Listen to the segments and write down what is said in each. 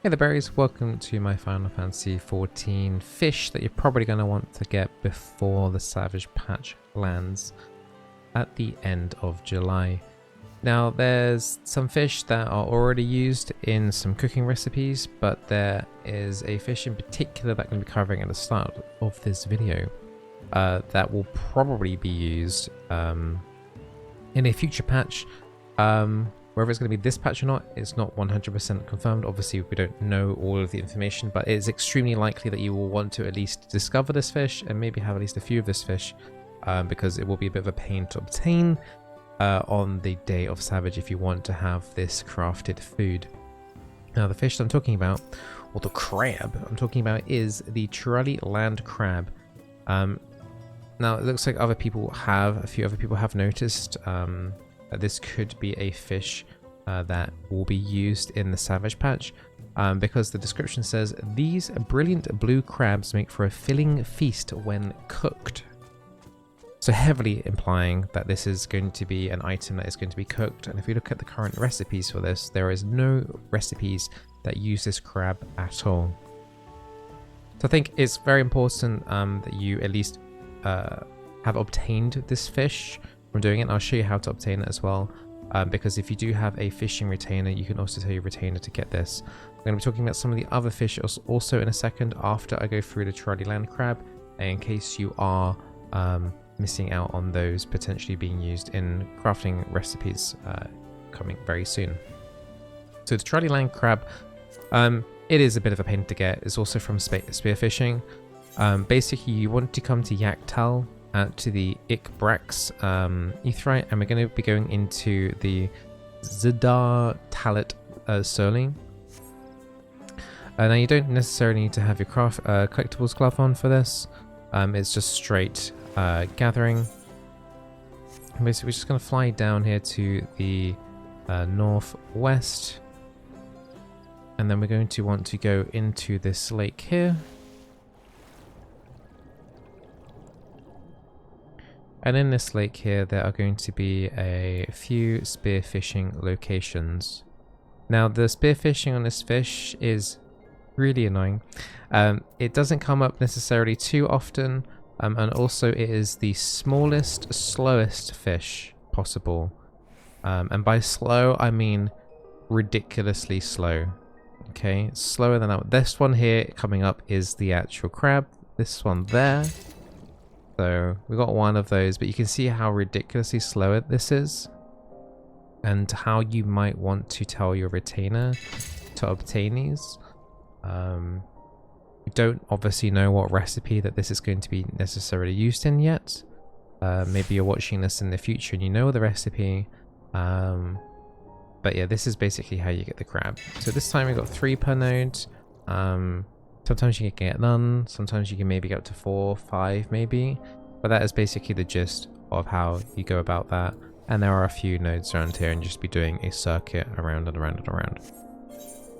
Hey there berries, welcome to my Final Fantasy 14 fish that you're probably going to want to get before the Savage Patch lands at the end of July. Now there's some fish that are already used in some cooking recipes, but there is a fish in particular that I'm going to be covering at the start of this video that will probably be used in a future patch. Whether it's going to be this patch or not, it's not 100% confirmed. Obviously, we don't know all of the information, but it is extremely likely that you will want to at least discover this fish and maybe have at least a few of this fish, because it will be a bit of a pain to obtain on the day of Savage if you want to have this crafted food. Now, the fish that I'm talking about, or the crab I'm talking about, is the Turali land crab. Now, it looks like a few other people have noticed that this could be a fish that will be used in the Savage Patch, because the description says, these brilliant blue crabs make for a filling feast when cooked. So heavily implying that this is going to be an item that is going to be cooked. And if we look at the current recipes for this, there is no recipes that use this crab at all. So I think it's very important that you at least have obtained this fish from doing it. And I'll show you how to obtain it as well, because if you do have a fishing retainer, you can also tell your retainer to get this. I'm going to be talking about some of the other fish also in a second after I go through the Turali land crab, in case you are missing out on those potentially being used in crafting recipes coming very soon. So the Turali land crab, it is a bit of a pain to get. It's also from spearfishing. Basically, you want to come to Yaktal, to the Ikbrax Aetheryte, and we're going to be going into the Zidar Talit Surling. Now you don't necessarily need to have your collectibles glove on for this. It's just straight gathering. And basically we're just going to fly down here to the northwest, and then we're going to want to go into this lake here. And in this lake here, there are going to be a few spearfishing locations. Now, the spearfishing on this fish is really annoying. It doesn't come up necessarily too often, and also it is the smallest, slowest fish possible. And by slow, I mean ridiculously slow. Okay, slower than that. This one here coming up is the actual crab. This one there. So we got one of those, but you can see how ridiculously slow this is, and how you might want to tell your retainer to obtain these. We don't obviously know what recipe that this is going to be necessarily used in yet. Maybe you're watching this in the future and you know the recipe. But yeah, this is basically how you get the crab. So this time we got 3 per node. Sometimes you can get none, sometimes you can maybe get up to 4, 5 maybe, but that is basically the gist of how you go about that. And there are a few nodes around here, and just be doing a circuit around and around and around.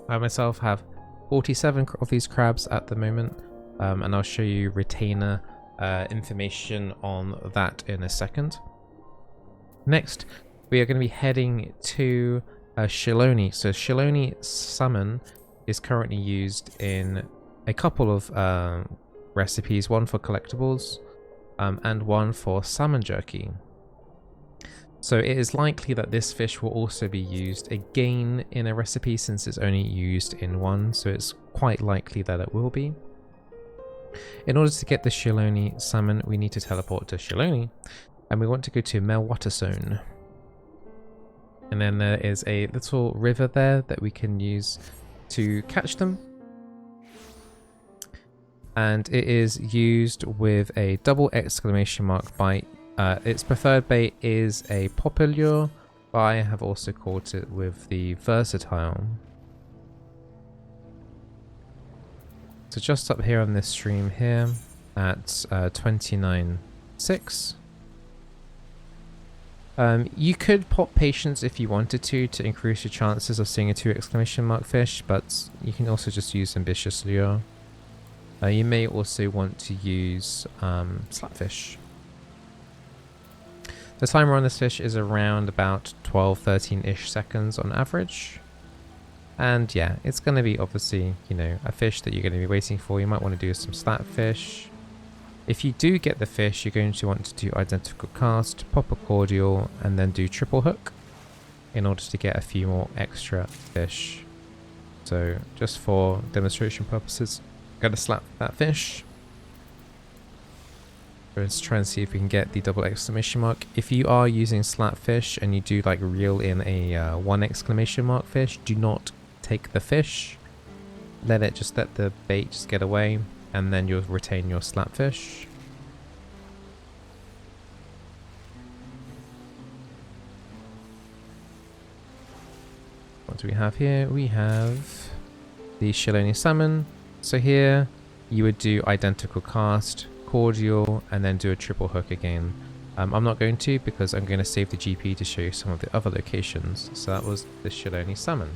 I myself have 47 of these crabs at the moment, and I'll show you retainer information on that in a second. Next, we are going to be heading to Shaaloani. So Shaaloani Salmon is currently used in a couple of recipes, one for collectibles and one for salmon jerky. So it is likely that this fish will also be used again in a recipe, since it's only used in one, so it's quite likely that it will be. In order to get the Shaaloani salmon, we need to teleport to Shaaloani, and we want to go to Melwater Zone. And then there is a little river there that we can use to catch them. And it is used with a double exclamation mark bite. Its preferred bait is a popper lure, but I have also caught it with the versatile. So just up here on this stream here at 29.6. You could pop patience if you wanted to increase your chances of seeing a 2 exclamation mark fish, but you can also just use ambitious lure. You may also want to use slapfish. The timer on this fish is around about 12-13-ish seconds on average. And yeah, it's going to be obviously, you know, a fish that you're going to be waiting for. You might want to do some slat fish. If you do get the fish, you're going to want to do identical cast, pop a cordial, and then do triple hook in order to get a few more extra fish. So just for demonstration purposes, I'm going to slap that fish. Let's try and see if we can get the double exclamation mark. If you are using slat fish and you do like reel in a one exclamation mark fish, do not take the fish. Let the bait just get away, and then you'll retain your slat fish. What do we have here? We have the Shaaloani Salmon. So here you would do identical cast, cordial, and then do a triple hook again. I'm not going to, because I'm going to save the GP to show you some of the other locations. So that was the Shaaloani Salmon.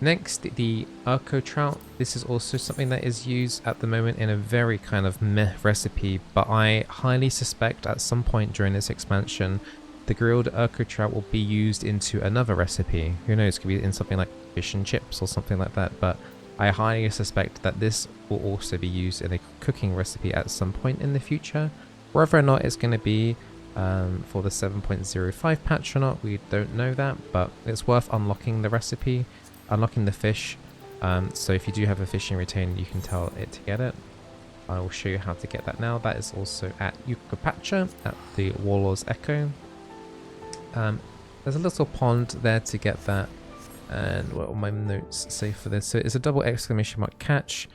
Next, the Urqotrout. This is also something that is used at the moment in a very kind of meh recipe, but I highly suspect at some point during this expansion, the grilled Urqotrout will be used into another recipe. Who knows, it could be in something like fish and chips or something like that, but I highly suspect that this will also be used in a cooking recipe at some point in the future. Whether or not it's going to be for the 7.05 patch or not, we don't know that, but it's worth unlocking the recipe. Unlocking the fish, so if you do have a fishing retainer, you can tell it to get it. I will show you how to get that now. That is also at Urqotrout at the Warlord's Echo. There's a little pond there to get that, and what will my notes say for this? So it's a double exclamation mark catch.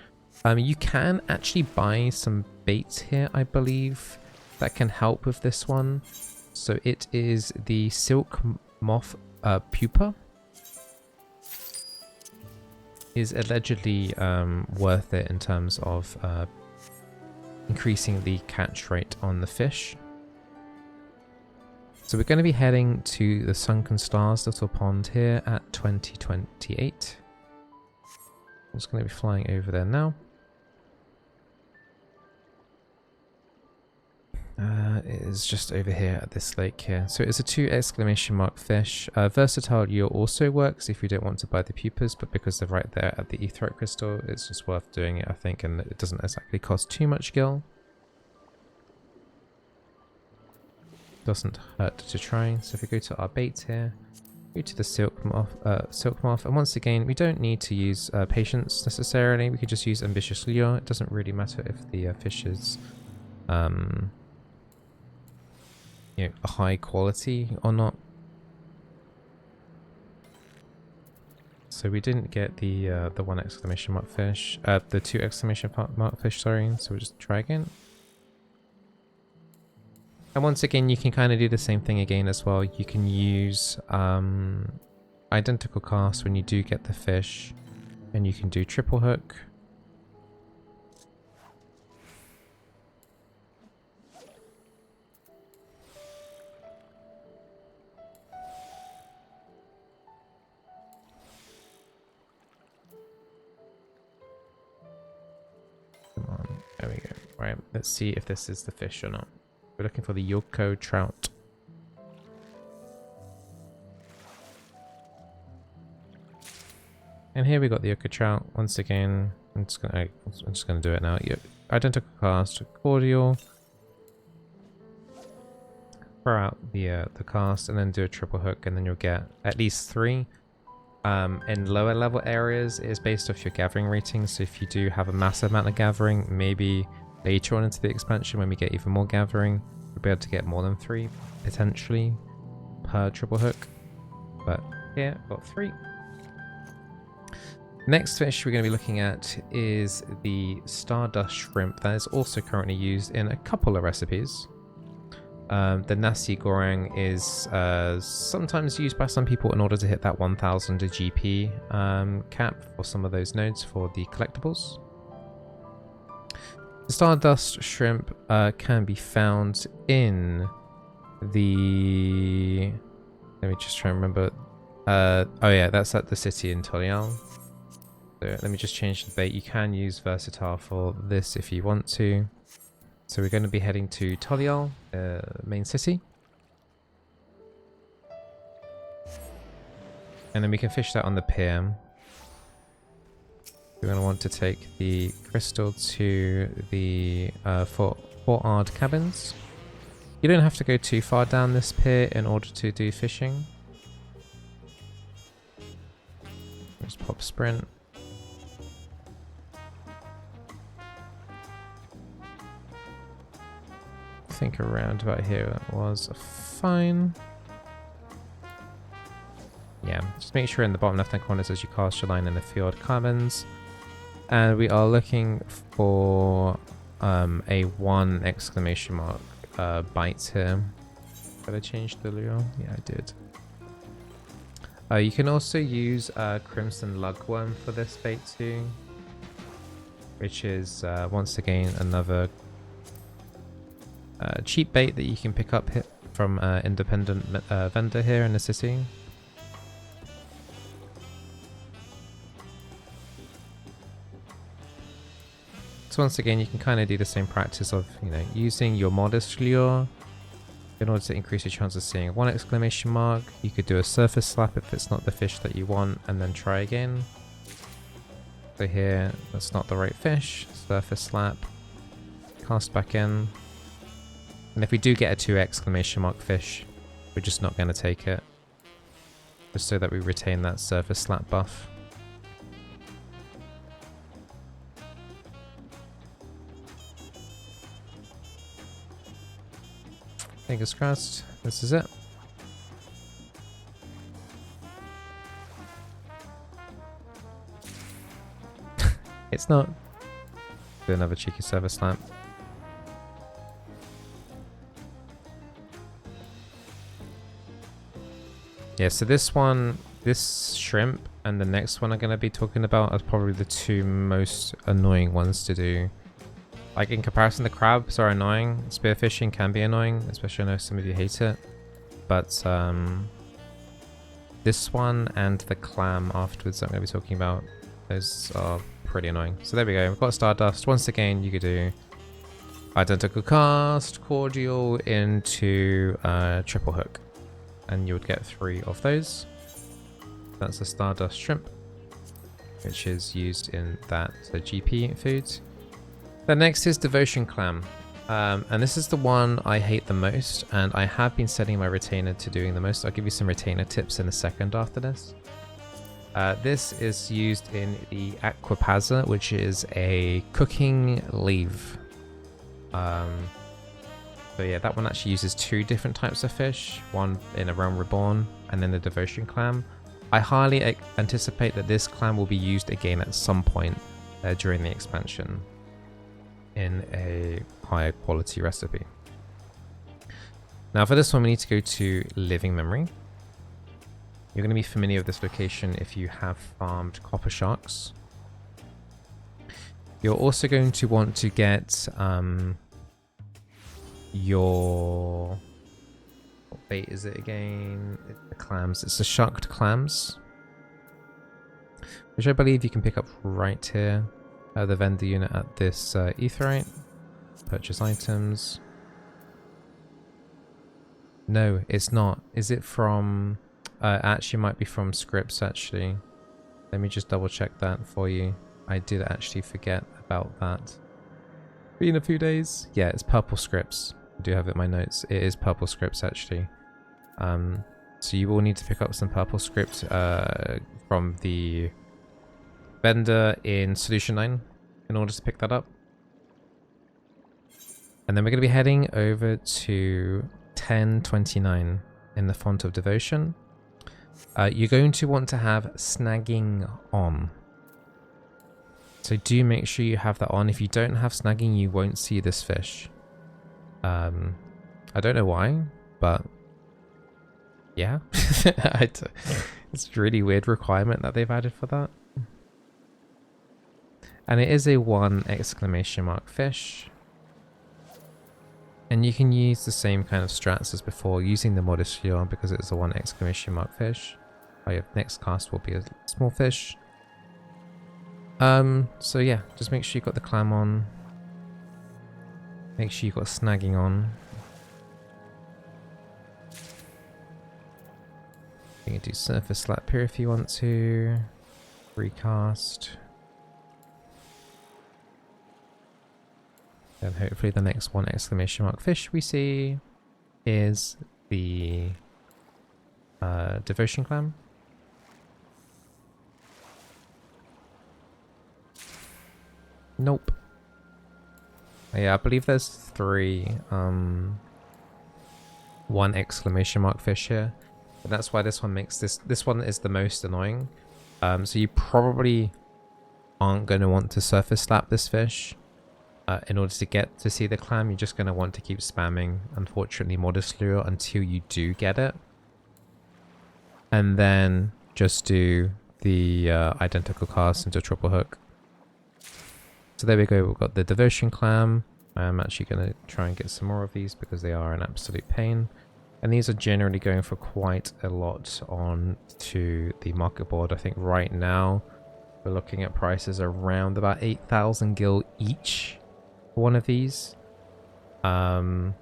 You can actually buy some baits here, I believe, that can help with this one. So it is the silk moth pupa. Is allegedly worth it in terms of increasing the catch rate on the fish. So we're going to be heading to the Sunken Stars little pond here at 2028. I'm just going to be flying over there now. It is just over here at this lake here. So it's a 2 exclamation mark fish. Versatile lure also works if you don't want to buy the pupas, but because they're right there at the Urqotrout crystal, it's just worth doing it, I think, and it doesn't exactly cost too much gil. Doesn't hurt to try. So if we go to our bait here, go to the silk moth, and once again, we don't need to use patience necessarily. We could just use ambitious lure. It doesn't really matter if the fish is you know, a high quality or not. So we didn't get the 1 exclamation mark fish, the 2 exclamation mark fish, sorry. So we'll just try again. And once again, you can kind of do the same thing again as well. You can use identical cast when you do get the fish, and you can do triple hook. There we go. Right, let's see if this is the fish or not. We're looking for the Urqotrout. And here we got the Urqotrout. Once again, I'm just gonna do it now. Identical cast, cordial. Throw out the cast, and then do a triple hook, and then you'll get at least 3. In lower level areas, it is based off your gathering ratings. So if you do have a massive amount of gathering, maybe later on into the expansion when we get even more gathering, we'll be able to get more than 3 potentially per triple hook. But here, got 3. Next fish we're going to be looking at is the Stardust Shrimp. That is also currently used in a couple of recipes. The nasi goreng is sometimes used by some people in order to hit that 1000 GP cap for some of those nodes for the collectibles. The Stardust Shrimp can be found in the... Let me just try and remember. Oh yeah, that's at the city in Turali. So let me just change the bait. You can use Versatile for this if you want to. So we're going to be heading to Turali, main city. And then we can fish that on the pier. We're going to want to take the crystal to the Fort cabins. You don't have to go too far down this pier in order to do fishing. Just pop sprint. I think around about here that was fine. Yeah, just make sure in the bottom left hand corner says you cast your line in the field cabins. And we are looking for a 1 exclamation mark bite here. Did I change the lure? Yeah, I did. You can also use Crimson Lugworm for this bait too, which is once again another cheap bait that you can pick up from independent vendor here in the city. So once again, you can kind of do the same practice of, you know, using your modest lure in order to increase your chance of seeing 1 exclamation mark. You could do a surface slap if it's not the fish that you want, and then try again. So here, that's not the right fish. Surface slap. Cast back in. And if we do get a 2 exclamation mark fish, we're just not going to take it. Just so that we retain that surface slap buff. Fingers crossed, this is it. It's not. Do another cheeky surface slap. Yeah, so this one, this shrimp, and the next one I'm going to be talking about are probably the 2 most annoying ones to do. Like, in comparison, the crabs are annoying. Spearfishing can be annoying, especially I know some of you hate it. But this one and the clam afterwards I'm going to be talking about, those are pretty annoying. So there we go. We've got Stardust. Once again, you could do identical cast, cordial into triple hook. And you would get 3 of those. That's the Stardust Shrimp, which is used in that GP food. The next is Devotion Clam, and this is the one I hate the most, and I have been setting my retainer to doing the most. I'll give you some retainer tips in a second after this. This is used in the Aquapazza, which is a cooking leaf. So yeah, that one actually uses 2 different types of fish, one in a Realm Reborn and then the Devotion Clam. I highly anticipate that this clam will be used again at some point during the expansion in a higher quality recipe. Now for this one we need to go to Living Memory. You're going to be familiar with this location if you have farmed copper sharks. You're also going to want to get your... what bait is it again? The clams. It's the sharked clams, which I believe you can pick up right here. The vendor unit at this etherite. Purchase items. No, it's not. Is it from... actually might be from scripts actually. Let me just double check that for you. I did actually forget about that. Been a few days. Yeah, it's purple scripts. I do have it in my notes. It is purple scripts actually. So you will need to pick up some purple script from the vendor in Solution 9 in order to pick that up. And then we're going to be heading over to 1029 in the Font of Devotion. You're going to want to have snagging on. So do make sure you have that on. If you don't have snagging, you won't see this fish. I don't know why, but yeah. It's a really weird requirement that they've added for that. And it is a 1 exclamation mark fish. And you can use the same kind of strats as before, using the modest lure because it's a 1 exclamation mark fish. Your next cast will be a small fish. So yeah, just make sure you've got the clam on. Make sure you've got snagging on. You can do surface slap here if you want to. Recast. And hopefully the next one exclamation mark fish we see is the devotion clam. Nope. Yeah, I believe there's 3 one exclamation mark fish here. And that's why this one makes this one is the most annoying. So you probably aren't going to want to surface slap this fish. In order to get to see the clam, you're just going to want to keep spamming, unfortunately, Modest Lure until you do get it. And then just do the identical cast into triple hook. So there we go, we've got the devotion clam. I'm actually going to try and get some more of these because they are an absolute pain. And these are generally going for quite a lot on to the market board. I think right now we're looking at prices around about 8,000 gil each. One of these. Yeah,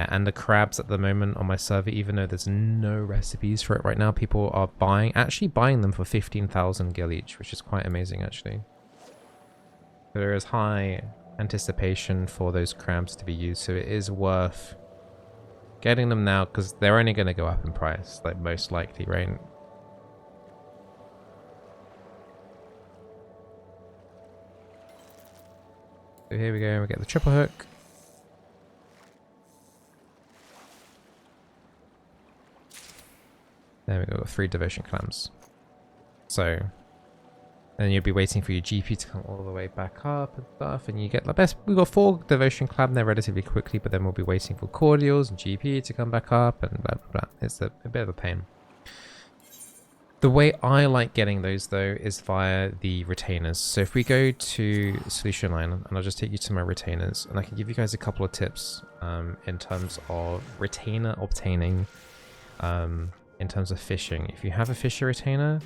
and the crabs at the moment on my server, even though there's no recipes for it right now, people are actually buying them for 15,000 gil each, which is quite amazing actually. There is high anticipation for those crabs to be used, so it is worth getting them now because they're only going to go up in price, like most likely, right? So here we go, we get the triple hook. There we go, 3 devotion clams. So, then you'll be waiting for your GP to come all the way back up and stuff, and you get the best. We've got 4 devotion clam there relatively quickly, but then we'll be waiting for cordials and GP to come back up and blah blah blah. It's a bit of a pain. The way I like getting those though is via the retainers. So if we go to solution line, and I'll just take you to my retainers, and I can give you guys a couple of tips in terms of retainer obtaining, in terms of fishing. If you have a fisher retainer,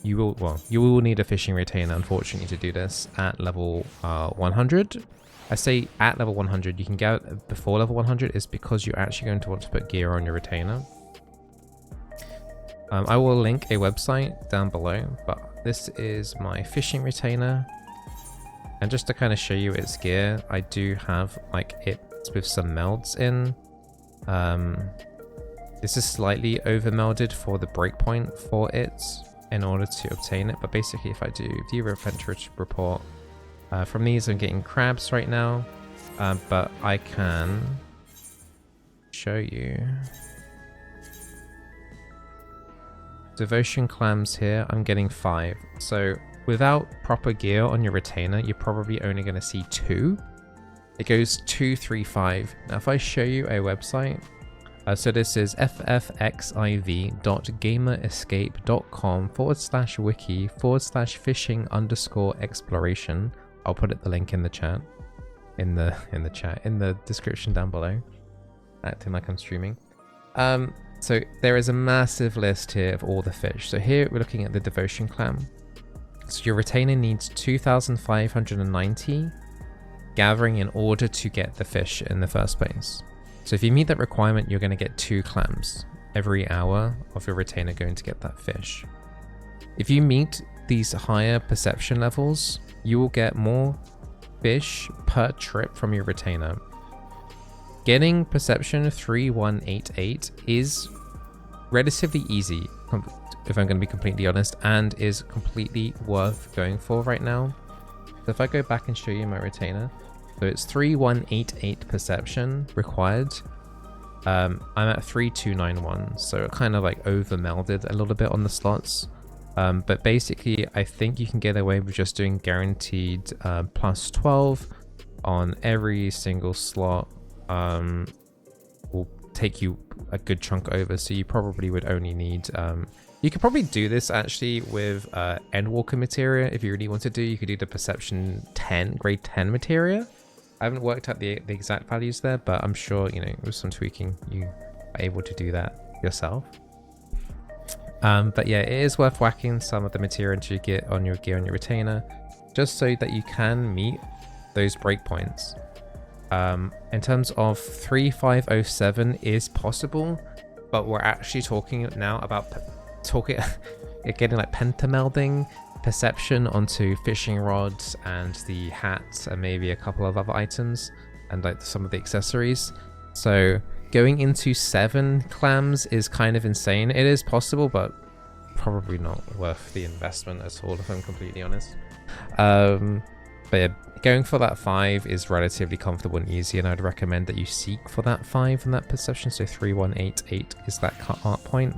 you will need a fishing retainer, unfortunately, to do this at level 100. I say at level 100. You can get it before level 100 is because you're actually going to want to put gear on your retainer. I will link a website down below, but this is my fishing retainer. And just to kind of show you its gear, I do have like it with some melds in. This is slightly over melded for the breakpoint for it in order to obtain it. But basically if I do view adventure report, from these I'm getting crabs right now, but I can show you. Devotion clams here, I'm getting 5. So without proper gear on your retainer, you're probably only going to see 2. It goes 2, 3, 5. Now if I show you a website, so this is ffxiv.gamerescape.com/wiki/fishing_exploration. I'll put the link in the chat, in the description down below, acting like I'm streaming. So there is a massive list here of all the fish. So here we're looking at the devotion clam. So your retainer needs 2,590 gathering in order to get the fish in the first place. So if you meet that requirement, you're going to get 2 clams every hour of your retainer going to get that fish. If you meet these higher perception levels, you will get more fish per trip from your retainer. Getting perception 3188 is relatively easy, if I'm going to be completely honest, and is completely worth going for right now. So if I go back and show you my retainer, so it's 3188 perception required. I'm at 3291, so it kind of like over melded a little bit on the slots. But basically, I think you can get away with just doing guaranteed plus 12 on every single slot. Will take you a good chunk over, so you probably would only need you could probably do this actually with Endwalker materia. If you really want to do, you could do the perception 10 grade 10 materia. I haven't worked out the exact values there, but I'm sure, you know, with some tweaking you are able to do that yourself. But yeah, it is worth whacking some of the materia into your gear on your retainer, just so that you can meet those breakpoints. In terms of 3507 is possible, but we're actually talking now about getting like pentamelding perception onto fishing rods and the hats and maybe a couple of other items and like some of the accessories. So going into 7 clams is kind of insane. It is possible, but probably not worth the investment at all, if I'm completely honest. But yeah, going for that 5 is relatively comfortable and easy, and I'd recommend that you seek for that 5 and that perception. So 3188 is that cut-art point.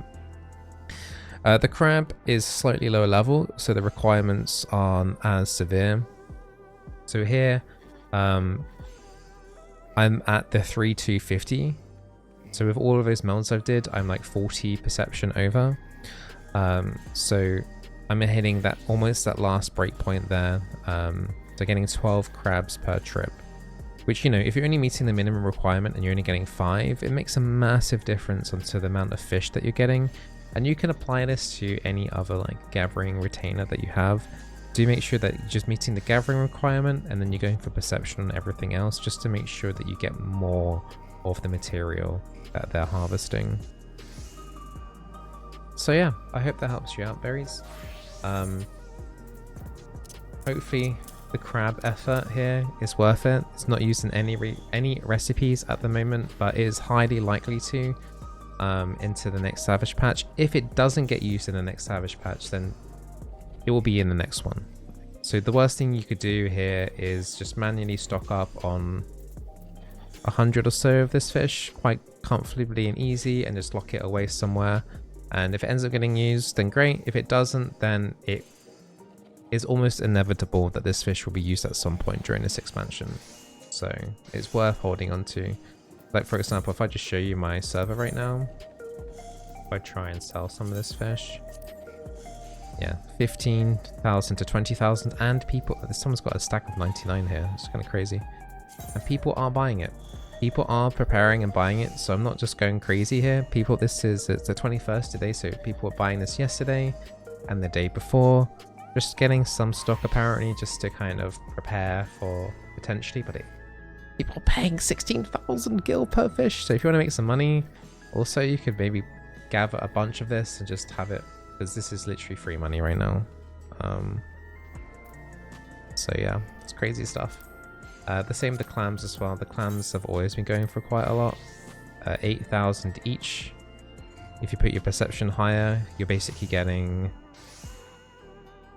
The crab is slightly lower level, so the requirements aren't as severe. So here, I'm at the 3250. So with all of those melds I've did, I'm like 40 perception over. So I'm hitting that almost that last breakpoint there. So getting 12 crabs per trip, which, you know, if you're only meeting the minimum requirement and you're only getting 5, it makes a massive difference onto the amount of fish that you're getting. And you can apply this to any other like gathering retainer that you have. Do make sure that you're just meeting the gathering requirement, and then you're going for perception and everything else, just to make sure that you get more of the material that they're harvesting. So yeah, I hope that helps you out, berries. Hopefully the crab effort here is worth it. It's not used in any recipes at the moment, but it is highly likely to into the next Savage Patch. If it doesn't get used in the next Savage Patch, then it will be in the next one. So the worst thing you could do here is just manually stock up on 100 or so of this fish quite comfortably and easy, and just lock it away somewhere. And if it ends up getting used, then great. If it doesn't, then it is almost inevitable that this fish will be used at some point during this expansion. So it's worth holding on to. Like, for example, if I just show you my server right now, if I try and sell some of this fish, yeah, 15,000 to 20,000, and people, someone's got a stack of 99 here. It's kind of crazy. And people are buying it. People are preparing and buying it, so I'm not just going crazy here. People, it's the 21st today, so people were buying this yesterday and the day before. Just getting some stock apparently, just to kind of prepare for potentially, but people are paying 16,000 gil per fish. So if you want to make some money, also you could maybe gather a bunch of this and just have it, because this is literally free money right now. So yeah, it's crazy stuff. The same with the clams as well. The clams have always been going for quite a lot. 8,000 each. If you put your perception higher, you're basically getting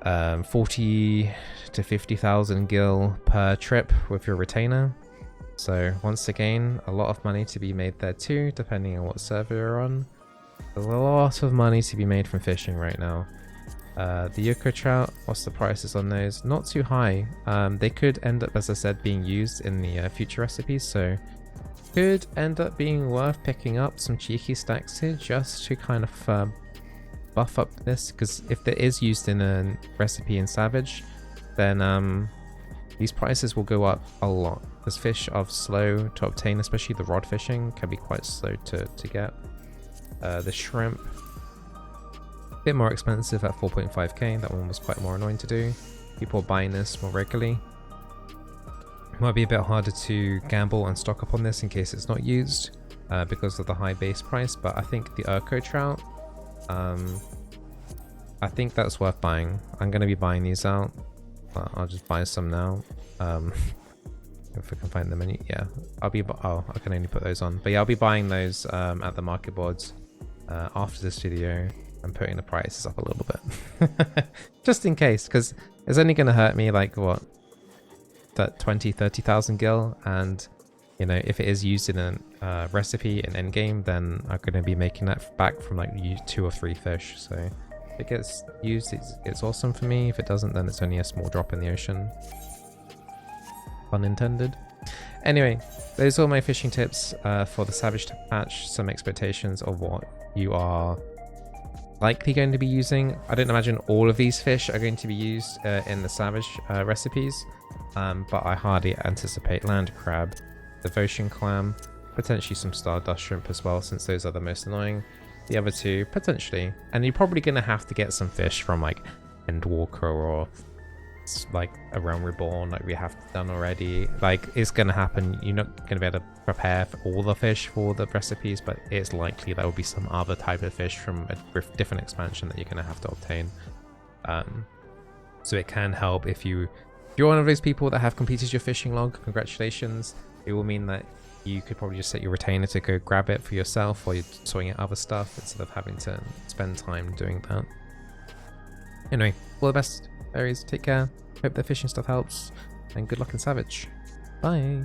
40 to 50,000 gil per trip with your retainer. So once again, a lot of money to be made there too, depending on what server you're on. There's a lot of money to be made from fishing right now. The Urqotrout, what's the prices on those? Not too high. They could end up, as I said, being used in the future recipes, so could end up being worth picking up some cheeky stacks here just to kind of buff up this, because if it is used in a recipe in Savage, then these prices will go up a lot, because fish are slow to obtain, especially the rod fishing can be quite slow to get. The shrimp, a bit more expensive at 4.5k. That one was quite more annoying to do. People are buying this more regularly. Might be a bit harder to gamble and stock up on this in case it's not used because of the high base price, but I think the Urqotrout, I think that's worth buying. I'm going to be buying these out. I'll just buy some now. If I can find them. Yeah, I'll be. Oh, I can only put those on. But yeah, I'll be buying those at the market boards after this video and putting the prices up a little bit, just in case, because it's only going to hurt me like what, that 20-30,000 gil, and you know, if it is used in a recipe in endgame, then I'm going to be making that back from like 2 or 3 fish. So if it gets used, it's awesome for me. If it doesn't, then it's only a small drop in the ocean. Pun intended. Anyway, those are all my fishing tips for the Savage patch. Some expectations of what you are likely going to be using. I don't imagine all of these fish are going to be used in the Savage recipes, but I hardly anticipate land crab, devotion clam, potentially some Stardust Shrimp as well, since those are the most annoying. The other two, potentially. And you're probably going to have to get some fish from like Endwalker or like a realm reborn like we have done already. Like, it's gonna happen. You're not gonna be able to prepare for all the fish for the recipes, but it's likely there will be some other type of fish from a different expansion that you're gonna have to obtain. So it can help if you're one of those people that have completed your fishing log. Congratulations. It will mean that you could probably just set your retainer to go grab it for yourself while you're sorting out other stuff instead of having to spend time doing that. Anyway, all the best, berries. Take care. Hope the fishing stuff helps, and good luck in Savage. Bye.